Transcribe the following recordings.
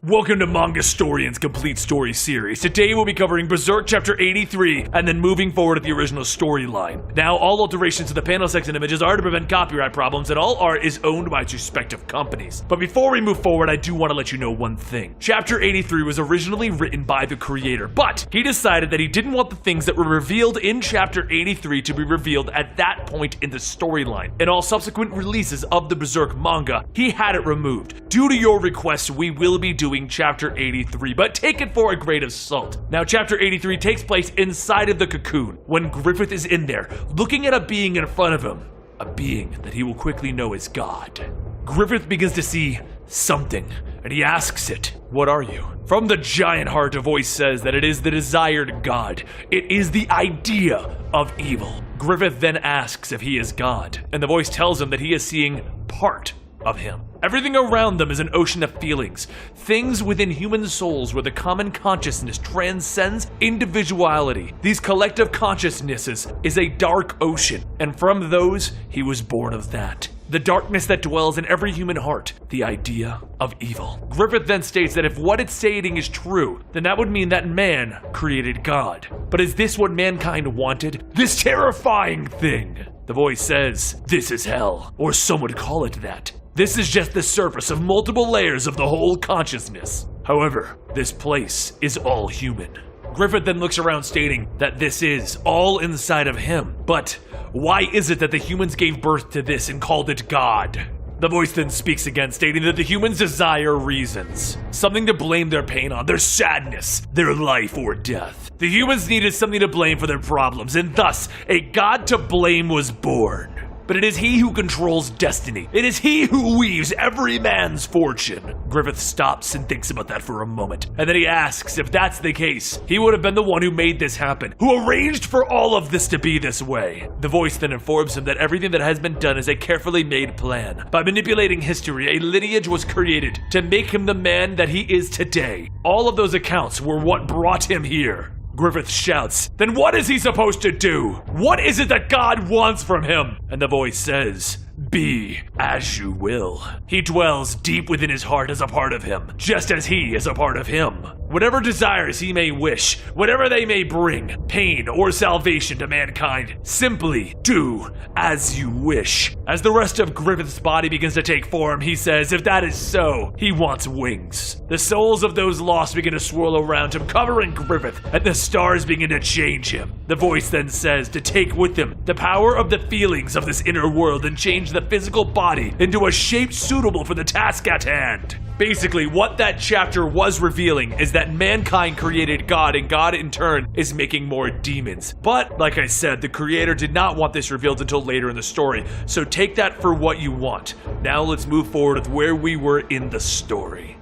Welcome to Manga Storian's Complete Story Series. Today we'll be covering Berserk Chapter 83 and then moving forward to the original storyline. Now, all alterations to the panel text and images are to prevent copyright problems, and all art is owned by its respective companies. But before we move forward, I do want to let you know one thing. Chapter 83 was originally written by the creator, but he decided that he didn't want the things that were revealed in Chapter 83 to be revealed at that point in the storyline. In all subsequent releases of the Berserk manga, he had it removed. Due to your request, we will be doing Chapter 83, but take it for a grain of salt. Now, Chapter 83 takes place inside of the cocoon, when Griffith is in there, looking at a being in front of him, a being that he will quickly know as God. Griffith begins to see something, and he asks it, "What are you?" From the giant heart, a voice says that it is the desired God. It is the idea of evil. Griffith then asks if he is God, and the voice tells him that he is seeing part of him. Everything around them is an ocean of feelings, things within human souls where the common consciousness transcends individuality. These collective consciousnesses is a dark ocean, and from those, he was born of that. The darkness that dwells in every human heart, the idea of evil. Griffith then states that if what it's stating is true, then that would mean that man created God. But is this what mankind wanted? This terrifying thing? The voice says, "This is hell," or some would call it that. This is just the surface of multiple layers of the whole consciousness. However, this place is all human. Griffith then looks around stating that this is all inside of him. But why is it that the humans gave birth to this and called it God? The voice then speaks again, stating that the humans desire reasons. Something to blame their pain on, their sadness, their life or death. The humans needed something to blame for their problems, and thus, a god to blame was born. But it is he who controls destiny. It is he who weaves every man's fortune. Griffith stops and thinks about that for a moment, and then he asks if that's the case, he would have been the one who made this happen, who arranged for all of this to be this way. The voice then informs him that everything that has been done is a carefully made plan. By manipulating history, a lineage was created to make him the man that he is today. All of those accounts were what brought him here. Griffith shouts, "Then what is he supposed to do? What is it that God wants from him?" And the voice says, "Be as you will." He dwells deep within his heart as a part of him, just as he is a part of him. Whatever desires he may wish, whatever they may bring, pain or salvation to mankind, simply do as you wish. As the rest of Griffith's body begins to take form, he says if that is so, he wants wings. The souls of those lost begin to swirl around him, covering Griffith, and the stars begin to change him. The voice then says to take with him the power of the feelings of this inner world and change the physical body into a shape suitable for the task at hand. Basically, what that chapter was revealing is that mankind created God, and God in turn is making more demons. But, like I said, the creator did not want this revealed until later in the story, so take that for what you want. Now let's move forward with where we were in the story.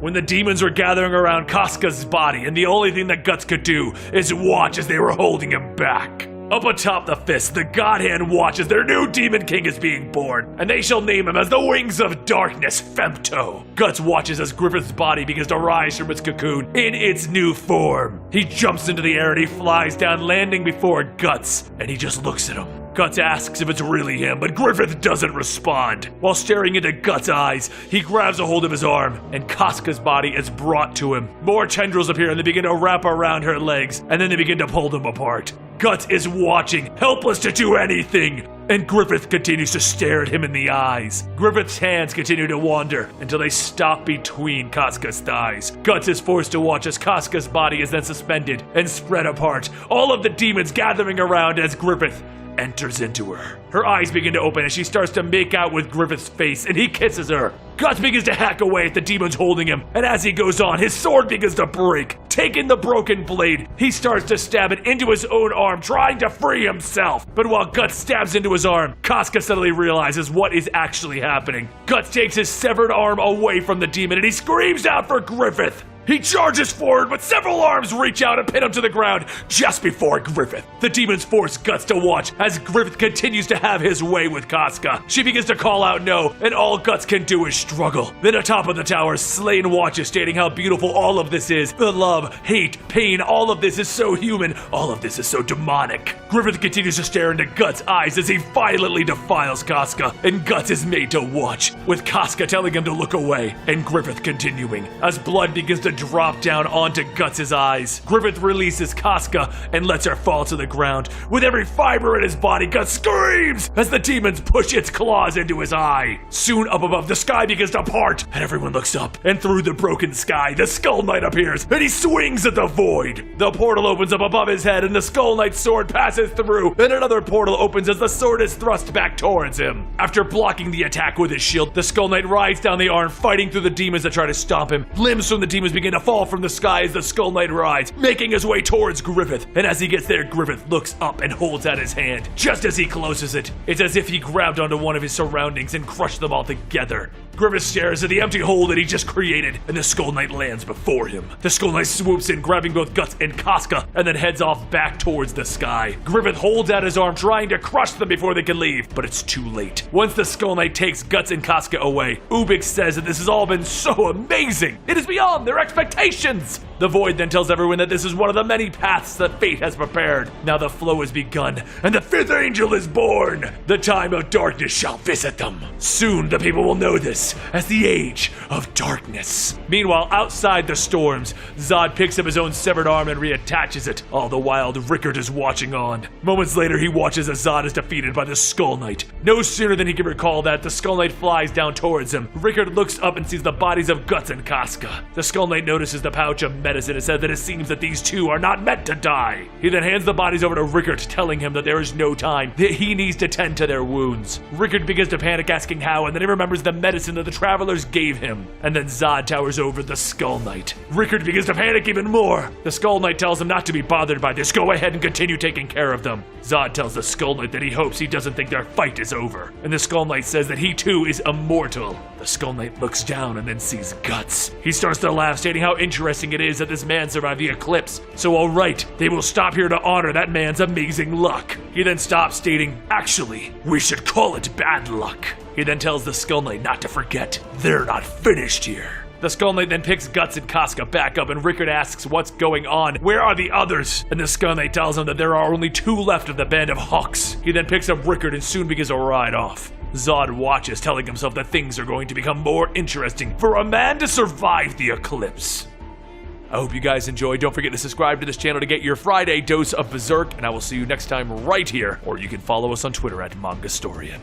When the demons were gathering around Casca's body, and the only thing that Guts could do is watch as they were holding him back. Up atop the fist, the God Hand watches their new Demon King is being born, and they shall name him as the Wings of Darkness, Femto. Guts watches as Griffith's body begins to rise from its cocoon in its new form. He jumps into the air and he flies down, landing before Guts, and he just looks at him. Guts asks if it's really him, but Griffith doesn't respond. While staring into Guts' eyes, he grabs a hold of his arm, and Casca's body is brought to him. More tendrils appear and they begin to wrap around her legs, and then they begin to pull them apart. Guts is watching, helpless to do anything, and Griffith continues to stare at him in the eyes. Griffith's hands continue to wander until they stop between Casca's thighs. Guts is forced to watch as Casca's body is then suspended and spread apart, all of the demons gathering around as Griffith enters into her. Her eyes begin to open as she starts to make out with Griffith's face, and he kisses her. Guts begins to hack away at the demons holding him, and as he goes on, his sword begins to break. Taking the broken blade, he starts to stab it into his own arm, trying to free himself. But while Guts stabs into his arm, Casca suddenly realizes what is actually happening. Guts takes his severed arm away from the demon, and he screams out for Griffith. He charges forward, but several arms reach out and pin him to the ground just before Griffith. The demons force Guts to watch as Griffith continues to have his way with Casca. She begins to call out no, and all Guts can do is struggle. Then atop of the tower, Slane watches, stating how beautiful all of this is. The love, hate, pain, all of this is so human, all of this is so demonic. Griffith continues to stare into Guts' eyes as he violently defiles Casca, and Guts is made to watch, with Casca telling him to look away, and Griffith continuing, as blood begins to drop down onto Guts' eyes. Griffith releases Casca and lets her fall to the ground. With every fiber in his body, Guts screams as the demons push its claws into his eye. Soon up above, the sky begins to part, and everyone looks up, and through the broken sky, the Skull Knight appears, and he swings at the void. The portal opens up above his head, and the Skull Knight's sword passes through, and another portal opens as the sword is thrust back towards him. After blocking the attack with his shield, the Skull Knight rides down the arm, fighting through the demons that try to stop him. Limbs from the demons begin to fall from the sky as the Skull Knight rides, making his way towards Griffith. And as he gets there, Griffith looks up and holds out his hand. Just as he closes it, it's as if he grabbed onto one of his surroundings and crushed them all together. Griffith stares at the empty hole that he just created, and the Skull Knight lands before him. The Skull Knight swoops in, grabbing both Guts and Casca, and then heads off back towards the sky. Griffith holds out his arm, trying to crush them before they can leave, but it's too late. Once the Skull Knight takes Guts and Casca away, Ubix says that this has all been so amazing. It is beyond their expectations. The Void then tells everyone that this is one of the many paths that fate has prepared. Now the flow has begun, and the fifth angel is born. The time of darkness shall visit them. Soon the people will know this as the Age of Darkness. Meanwhile, outside the storms, Zod picks up his own severed arm and reattaches it. All the while, Rickard is watching on. Moments later, he watches as Zod is defeated by the Skull Knight. No sooner than he can recall that, the Skull Knight flies down towards him. Rickard looks up and sees the bodies of Guts and Casca. The Skull Knight notices the pouch of medicine and says that it seems that these two are not meant to die. He then hands the bodies over to Rickard, telling him that there is no time, that he needs to tend to their wounds. Rickard begins to panic, asking how, and then he remembers the medicine that the travelers gave him. And then Zod towers over the Skull Knight. Rickard begins to panic even more. The Skull Knight tells him not to be bothered by this, go ahead and continue taking care of them. Zod tells the Skull Knight that he hopes he doesn't think their fight is over. And the Skull Knight says that he too is immortal. The Skull Knight looks down and then sees Guts. He starts to laugh, stating how interesting it is that this man survived the eclipse. So alright, they will stop here to honor that man's amazing luck. He then stops, stating, actually, we should call it bad luck. He then tells the Skull Knight not to forget, they're not finished here. The Skull Knight then picks Guts and Casca back up, and Rickard asks what's going on. Where are the others? And the Skull Knight tells him that there are only two left of the band of Hawks. He then picks up Rickard and soon begins to ride off. Zod watches, telling himself that things are going to become more interesting for a man to survive the eclipse. I hope you guys enjoyed. Don't forget to subscribe to this channel to get your Friday dose of Berserk, and I will see you next time right here, or you can follow us on Twitter at Mangastorian.